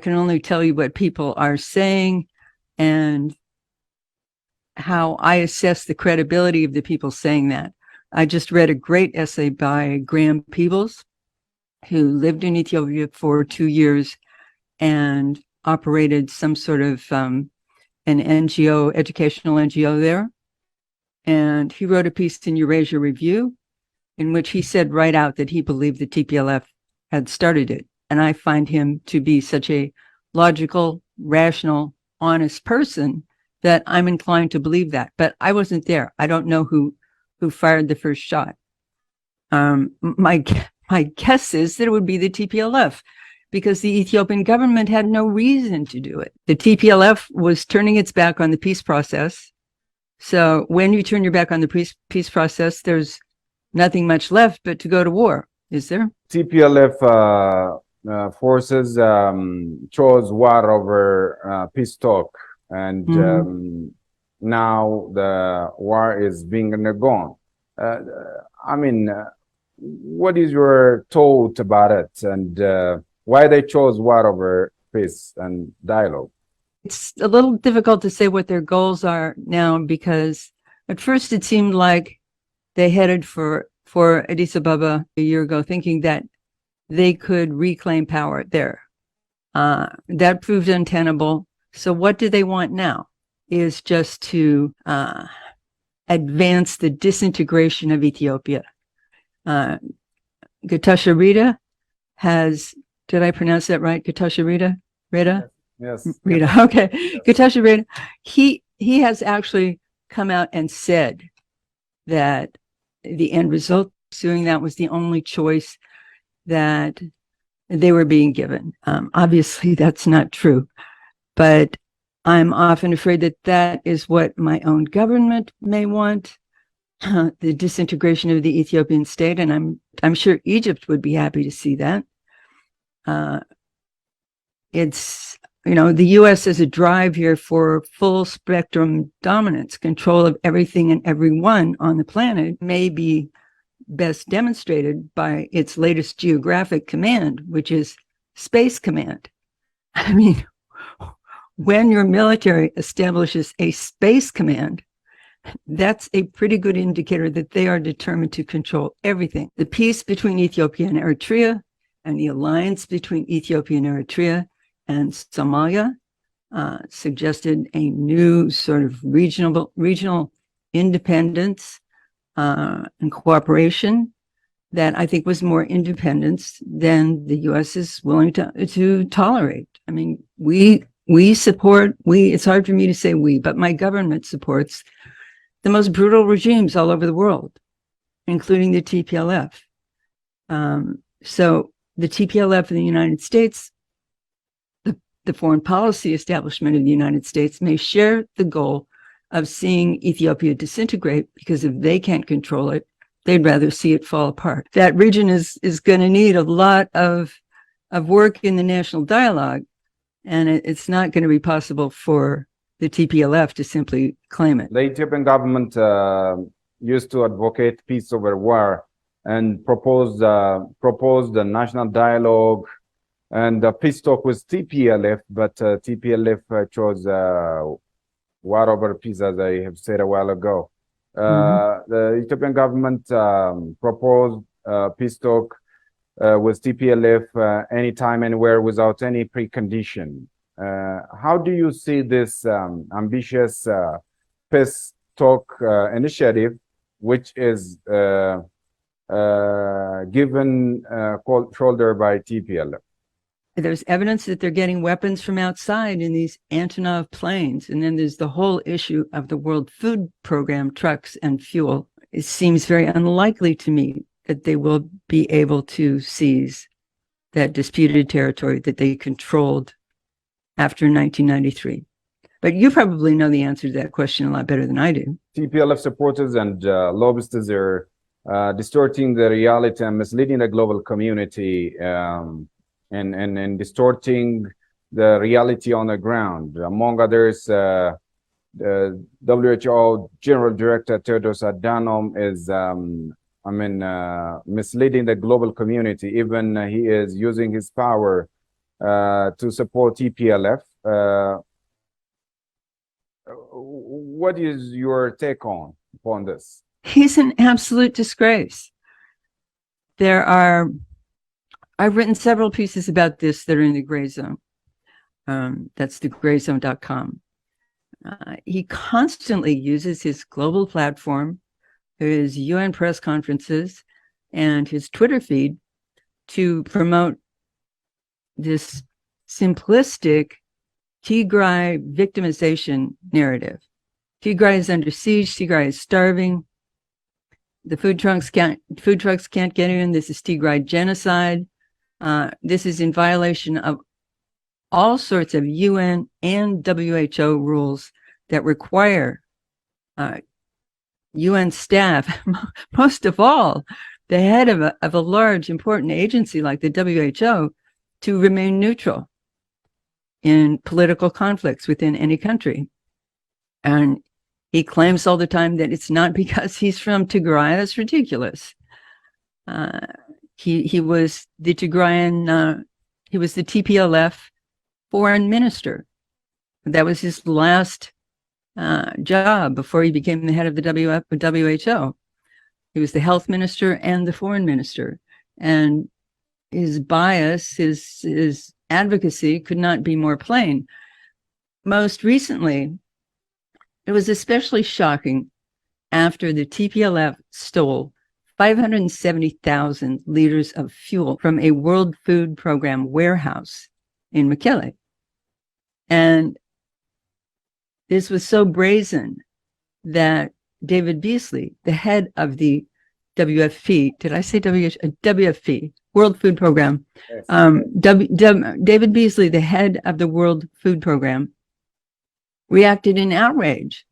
can only tell you what people are saying and how I assess the credibility of the people saying that. I just read a great essay by Graham Peebles, who lived in Ethiopia for 2 years and operated some sort of an NGO, educational NGO there. And he wrote a piece in Eurasia Review in which he said right out that he believed the TPLF had started it. And I find him to be such a logical, rational, honest person that I'm inclined to believe that. But I wasn't there. I don't know who fired the first shot. My guess is that it would be the TPLF, because the Ethiopian government had no reason to do it. The TPLF was turning its back on the peace process. So when you turn your back on the peace process, there's nothing much left but to go to war, is there? TPLF forces chose war over peace talk, and now the war is being undergone. I mean, what is your thought about it, and why they chose war over peace and dialogue? It's a little difficult to say what their goals are now, because at first it seemed like they headed for Addis Ababa a year ago, thinking that they could reclaim power there. That proved untenable. So what do they want now? Is just to advance the disintegration of Ethiopia. Getachew Reda has, did I pronounce that right? Getachew Reda? Yes. Reda, okay. Yes. Getachew Reda, he has actually come out and said that the end result suing that was the only choice that they were being given. Obviously, that's not true, but I'm often afraid that that is what my own government may want, the disintegration of the Ethiopian state, and I'm sure Egypt would be happy to see that. It's, you know, the U.S. has a drive here for full spectrum dominance, control of everything and everyone on the planet, may be best demonstrated by its latest geographic command, which is Space Command. I mean, when your military establishes a space command, that's a pretty good indicator that they are determined to control everything. The peace between Ethiopia and Eritrea, and the alliance between Ethiopia and Eritrea and Somalia suggested a new sort of regional independence and cooperation that I think was more independence than the U.S. is willing to tolerate. I mean, we support, it's hard for me to say we, but my government supports the most brutal regimes all over the world, including the TPLF. So the TPLF in the United States, the foreign policy establishment of the United States, may share the goal of seeing Ethiopia disintegrate, because if they can't control it, they'd rather see it fall apart. That region is going to need a lot of work in the national dialogue, and it's not going to be possible for the TPLF to simply claim it. The Ethiopian government used to advocate peace over war and proposed a national dialogue and a peace talk with TPLF, but TPLF chose war over peace, as I have said a while ago. The Ethiopian government proposed peace talk with TPLF anytime, anywhere, without any precondition. How do you see this ambitious peace talk initiative, which is given cold shoulder by TPLF? There's evidence that they're getting weapons from outside in these Antonov planes. And then there's the whole issue of the World Food Program trucks and fuel. It seems very unlikely to me that they will be able to seize that disputed territory that they controlled after 1993. But you probably know the answer to that question a lot better than I do. TPLF supporters and lobbyists are distorting the reality and misleading the global community, and distorting the reality on the ground. Among others, the WHO General Director Tedros Adhanom is, misleading the global community. Even he is using his power to support TPLF. What is your take upon this? He's an absolute disgrace. I've written several pieces about this that are in the gray zone. That's thegrayzone.com. He constantly uses his global platform, his UN press conferences, and his Twitter feed to promote this simplistic Tigray victimization narrative. Tigray is under siege. Tigray is starving. The food trucks can't get in. This is Tigray genocide. This is in violation of all sorts of UN and WHO rules that require UN staff, most of all, the head of a large, important agency like the WHO, to remain neutral in political conflicts within any country. And he claims all the time that it's not because he's from Tigray. That's ridiculous. He was the Tigrayan, he was the TPLF foreign minister. That was his last job before he became the head of the WHO. He was the health minister and the foreign minister. And his bias, his advocacy could not be more plain. Most recently, it was especially shocking after the TPLF stole 570,000 liters of fuel from a World Food Program warehouse in Mekelle. And this was so brazen that David Beasley, the head of the WFP, did I say WFP, World Food Program? Yes. David Beasley, the head of the World Food Program, reacted in outrage,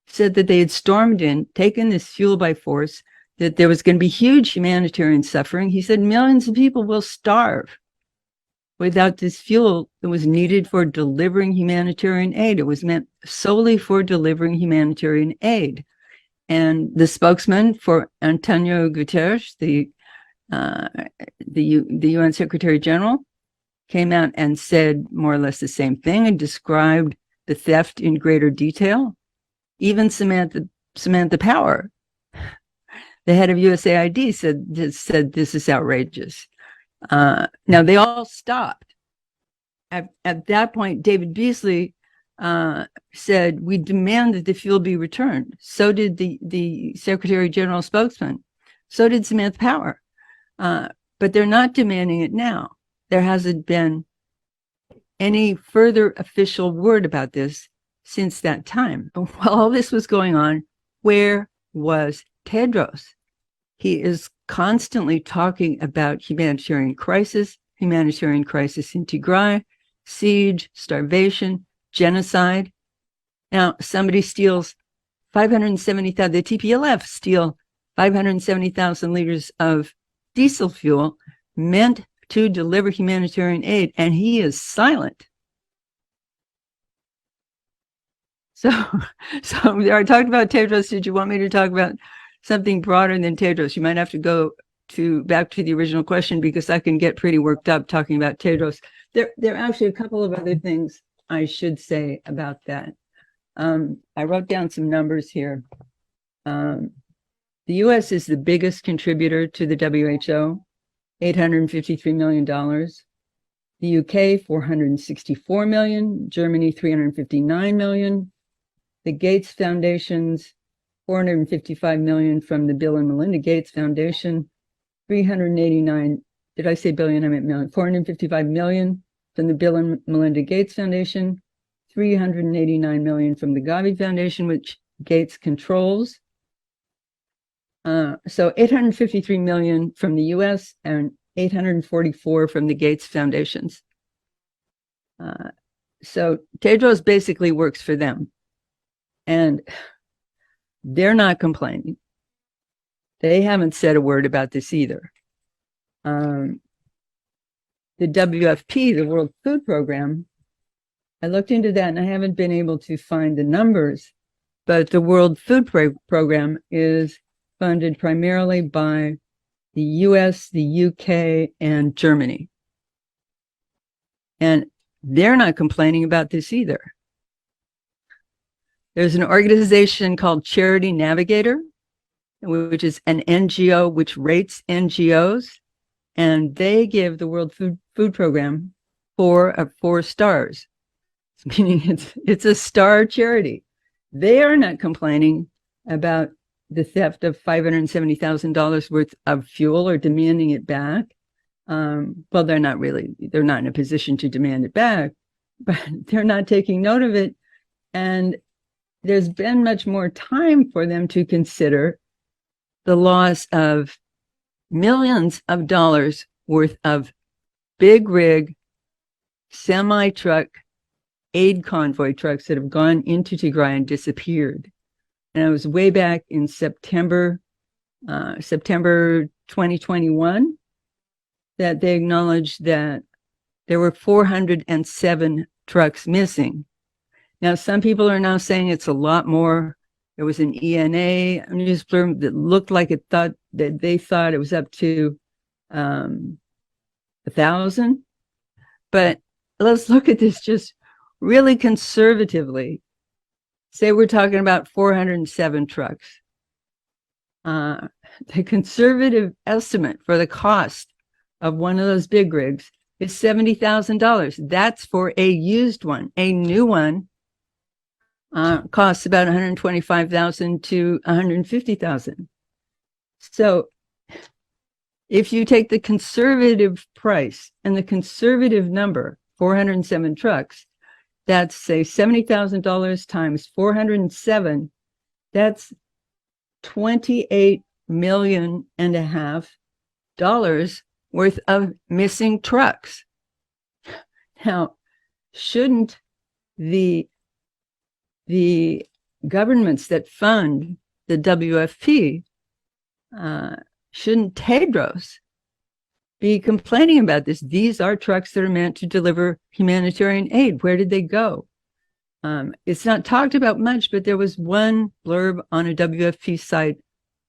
said that they had stormed in, taken this fuel by force, that there was going to be huge humanitarian suffering. He said millions of people will starve without this fuel that was needed for delivering humanitarian aid. It was meant solely for delivering humanitarian aid. And the spokesman for Antonio Guterres, the UN Secretary General, came out and said more or less the same thing and described the theft in greater detail. Even Samantha Power, the head of USAID, said this is outrageous. Now they all stopped. At that point, David Beasley said, "We demand that the fuel be returned." So did the Secretary General spokesman. So did Samantha Power. But they're not demanding it now. There hasn't been any further official word about this since that time. While all this was going on, where was Tedros? He is constantly talking about humanitarian crisis in Tigray, siege, starvation, genocide. Now, somebody steals 570,000, the TPLF steal 570,000 liters of diesel fuel meant to deliver humanitarian aid, and he is silent. So I talked about Tedros. Did you want me to talk about something broader than Tedros? You might have to go back to the original question, because I can get pretty worked up talking about Tedros. There are actually a couple of other things I should say about that. I wrote down some numbers here. The US is the biggest contributor to the WHO, $853 million. The UK, $464 million. Germany, $359 million. The Gates Foundation's $455 million from the Bill and Melinda Gates Foundation. 389, did I say billion? I meant million. 455 million from the Bill and Melinda Gates Foundation. 389 million from the Gavi Foundation, which Gates controls. So 853 million from the US and 844 from the Gates Foundations. So Tedros basically works for them. And they're not complaining. They haven't said a word about this either. The WFP, the World Food Program, I looked into that and I haven't been able to find the numbers, but the World Food Program is funded primarily by the US, the UK, and Germany. And they're not complaining about this either. There's an organization called Charity Navigator, which is an NGO which rates NGOs, and they give the World Food Program 4 stars, meaning it's a star charity. They are not complaining about the theft of $570,000 worth of fuel or demanding it back. Well, they're not in a position to demand it back, but they're not taking note of it. And there's been much more time for them to consider the loss of millions of dollars worth of big rig, semi-truck, aid convoy trucks that have gone into Tigray and disappeared. And it was way back in September 2021 that they acknowledged that there were 407 trucks missing. Now, some people are now saying it's a lot more. There was an ENA news blurb that looked like they thought it was up to 1,000. But let's look at this just really conservatively. Say we're talking about 407 trucks. The conservative estimate for the cost of one of those big rigs is $70,000. That's for a used one. A new one costs about $125,000 to $150,000. So if you take the conservative price and the conservative number, 407 trucks, that's say $70,000 times 407, that's $28.5 million worth of missing trucks. Now, shouldn't the governments that fund the WFP, shouldn't Tedros be complaining about this? These are trucks that are meant to deliver humanitarian aid. Where did they go? It's not talked about much, but there was one blurb on a WFP site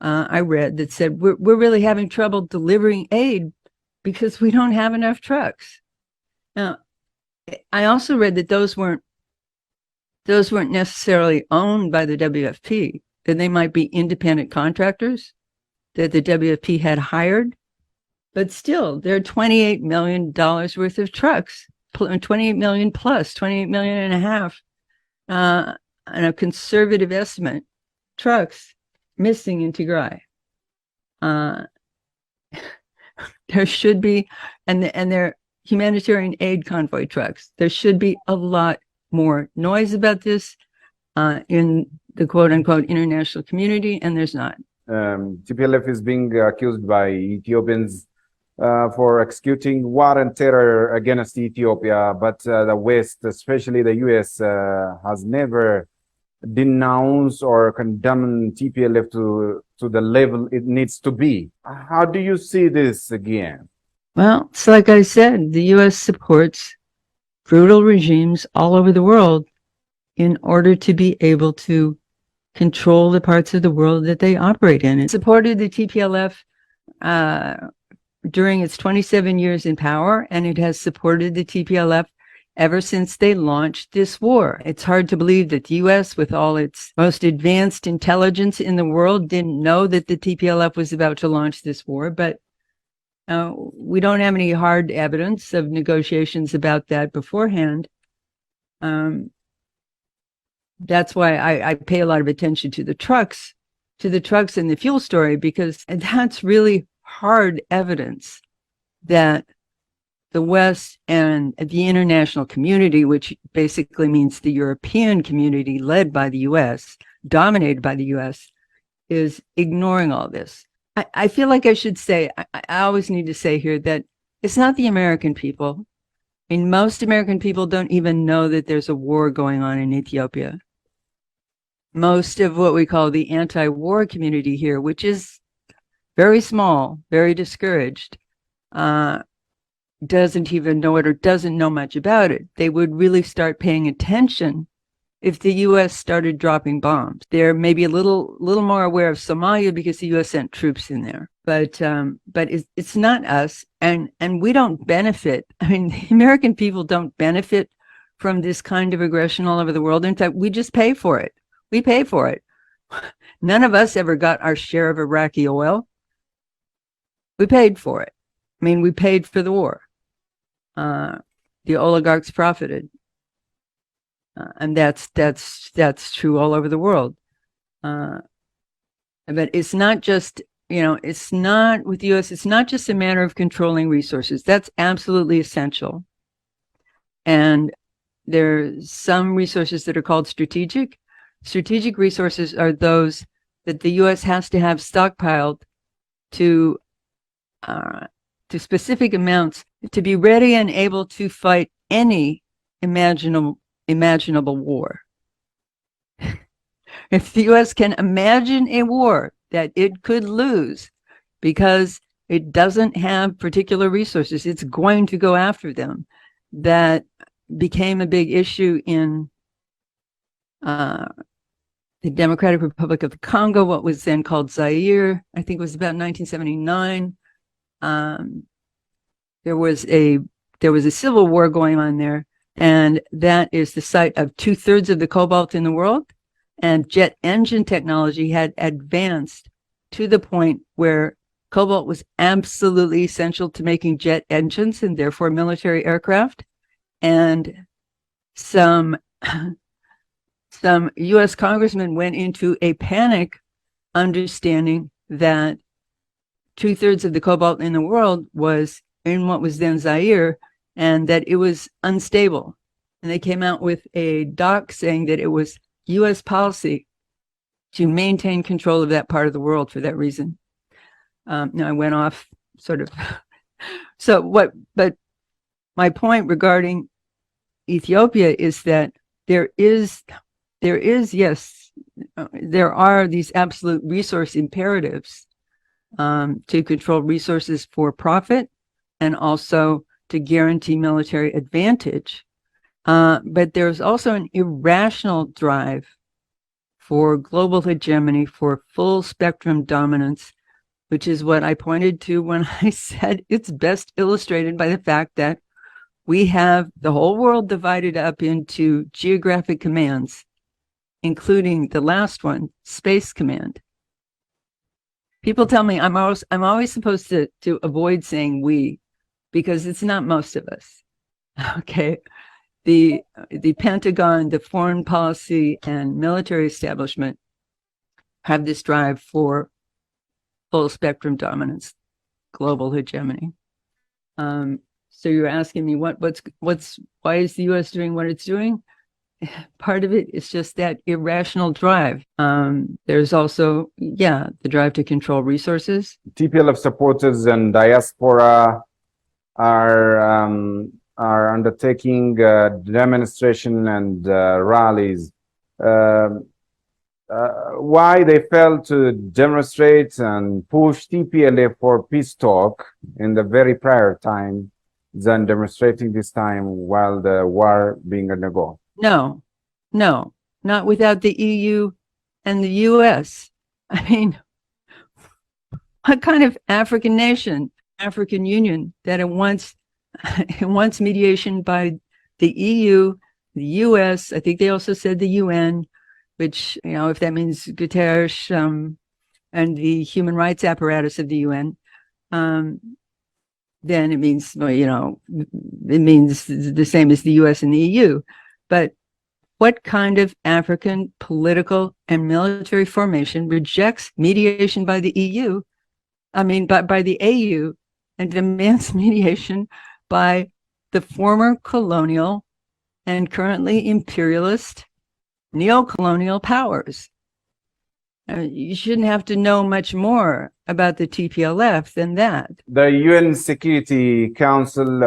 I read that said, we're really having trouble delivering aid because we don't have enough trucks. Now, I also read that those weren't necessarily owned by the WFP, that they might be independent contractors that the WFP had hired. But still, there are $28 million worth of trucks, 28 million plus, 28 million and a half, on a conservative estimate, trucks missing in Tigray. There should be, and they're humanitarian aid convoy trucks. There should be a lot more noise about this in the quote unquote international community, and there's not. TPLF is being accused by Ethiopians for executing war and terror against Ethiopia, but the West, especially the US, has never denounced or condemned TPLF to the level it needs to be. How do you see this again? Well, it's like I said, the US supports brutal regimes all over the world in order to be able to control the parts of the world that they operate in. It supported the TPLF during its 27 years in power, and it has supported the TPLF ever since they launched this war. It's hard to believe that the US, with all its most advanced intelligence in the world, didn't know that the TPLF was about to launch this war, but we don't have any hard evidence of negotiations about that beforehand. That's why I pay a lot of attention to the trucks and the fuel story, because that's really hard evidence that the West and the international community, which basically means the European community led by the US, dominated by the US, is ignoring all this. I feel like I should say, I always need to say here that it's not the American people. I mean, most American people don't even know that there's a war going on in Ethiopia. Most of what we call the anti-war community here, which is very small, very discouraged, doesn't even know it or doesn't know much about it. They would really start paying attention if the U.S. started dropping bombs. They're maybe a little more aware of Somalia because the U.S. sent troops in there. But it's not us, and we don't benefit. I mean, the American people don't benefit from this kind of aggression all over the world. In fact, we just pay for it. We pay for it. None of us ever got our share of Iraqi oil. We paid for it. I mean, we paid for the war. The oligarchs profited. And that's true all over the world. But it's not just, it's not with the U.S., it's not just a matter of controlling resources. That's absolutely essential. And there's some resources that are called strategic. Strategic resources are those that the U.S. has to have stockpiled to specific amounts to be ready and able to fight any imaginable war. If the U.S. can imagine a war that it could lose because it doesn't have particular resources, it's going to go after them. That became a big issue in the Democratic Republic of the Congo, what was then called Zaire. I think it was about 1979. There was a civil war going on there, and that is the site of 2/3 of the cobalt in the world. And jet engine technology had advanced to the point where cobalt was absolutely essential to making jet engines and therefore military aircraft. And some U.S. congressmen went into a panic, understanding that 2/3 of the cobalt in the world was in what was then Zaire, and that it was unstable. And they came out with a doc saying that it was U.S. policy to maintain control of that part of the world for that reason. Now I went off sort of. But my point regarding Ethiopia is that there are these absolute resource imperatives to control resources for profit and also to guarantee military advantage. But there's also an irrational drive for global hegemony, for full spectrum dominance, which is what I pointed to when I said it's best illustrated by the fact that we have the whole world divided up into geographic commands, including the last one, Space Command. People tell me I'm always supposed to avoid saying we, because it's not most of us. Okay. The Pentagon, the foreign policy and military establishment have this drive for full spectrum dominance, global hegemony. So you're asking me why is the U.S. doing what it's doing? Part of it is just that irrational drive. There's also, the drive to control resources. TPLF supporters and diaspora are undertaking demonstration and rallies. Why they failed to demonstrate and push TPLF for peace talk in the very prior time than demonstrating this time while the war being undergone? No, not without the EU and the US. I mean, what kind of African nation, African Union, that it wants mediation by the EU, the US, I think they also said the UN, which, if that means Guterres and the human rights apparatus of the UN, then it means, it means the same as the US and the EU. But what kind of African political and military formation rejects mediation by the EU, by the AU, and demands mediation by the former colonial and currently imperialist neo-colonial powers? You shouldn't have to know much more about the TPLF than that. The UN Security Council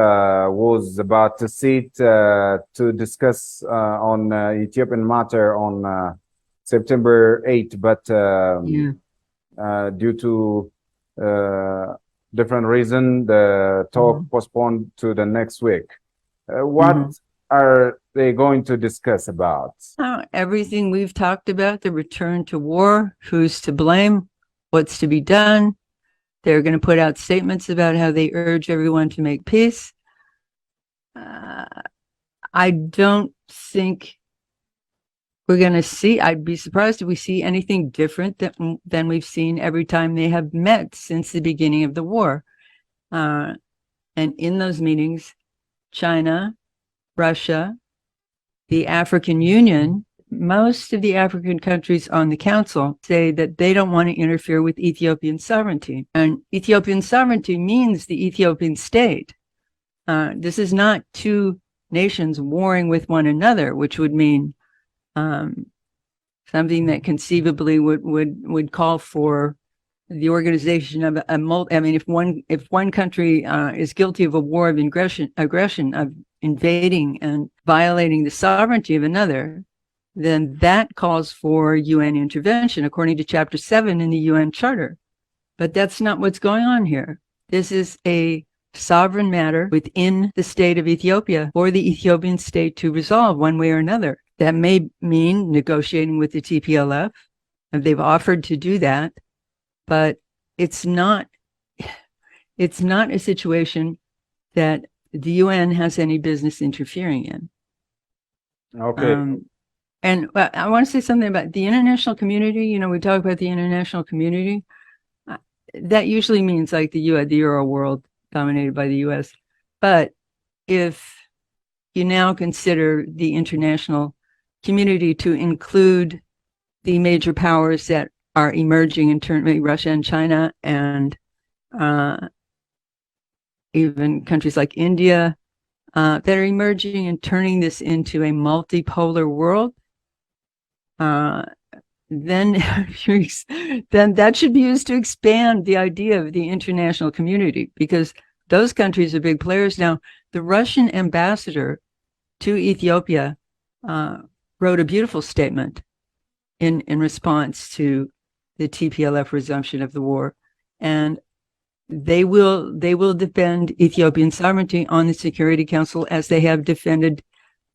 was about to sit to discuss on Ethiopian matter on September 8th, but due to different reason, the talk postponed to the next week. What are they going to discuss about? Everything we've talked about, the return to war, who's to blame, what's to be done. They're going to put out statements about how they urge everyone to make peace. I don't think we're going to see, I'd be surprised if we see anything different than we've seen every time they have met since the beginning of the war. And in those meetings, China, Russia, the African Union, most of the African countries on the council say that they don't want to interfere with Ethiopian sovereignty. And Ethiopian sovereignty means the Ethiopian state. This is not two nations warring with one another, which would mean something that conceivably would call for the organization of if one country is guilty of a war of aggression of invading and violating the sovereignty of another, then that calls for UN intervention according to Chapter 7 in the UN Charter. But that's not what's going on here. This is a sovereign matter within the state of Ethiopia for the Ethiopian state to resolve one way or another. That may mean negotiating with the TPLF, and they've offered to do that, but it's not a situation that the UN has any business interfering in. Okay. And I want to say something about the international community. You know, we talk about the international community. That usually means like the Euro world dominated by the US. But if you now consider the international community to include the major powers that are emerging, internally, Russia and China, and even countries like India that are emerging and turning this into a multipolar world, then that should be used to expand the idea of the international community, because those countries are big players. Now, the Russian ambassador to Ethiopia wrote a beautiful statement in response to the TPLF resumption of the war, and they will defend Ethiopian sovereignty on the Security Council as they have defended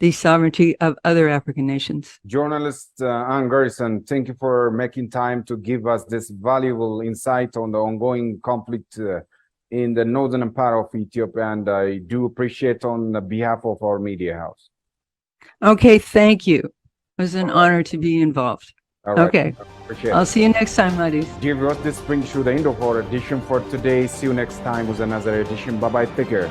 the sovereignty of other African nations. Journalist Ann Garrison, thank you for making time to give us this valuable insight on the ongoing conflict in the northern part of Ethiopia, and I do appreciate on behalf of our media house. Okay, thank you. It was an honor to be involved. All right. Okay, I'll see you next time, ladies. Dear viewers, this brings you the end of our edition for today. See you next time with another edition. Bye-bye. Take care.